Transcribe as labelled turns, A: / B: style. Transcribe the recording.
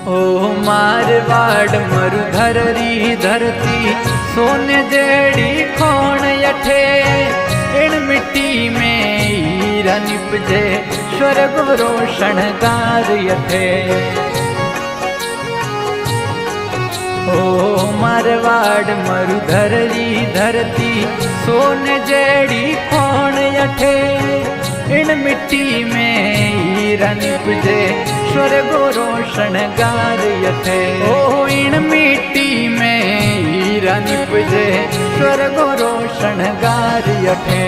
A: ओ मारवाड़ मरुधर री धरती सोने जेड़ी खोण यठे इन मिट्टी में हीरा निपजे स्वर्ग रोशन गार यठे। ओ मारवाड़ मरुधर री धरती सोने जेड़ी खोण यठे इन मिट्टी में हीरा निपजे स्वर्ग रोशन गार यठे। ओ इन मिट्टी में हीरा निपजे स्वर्ग रोशन गार यठे।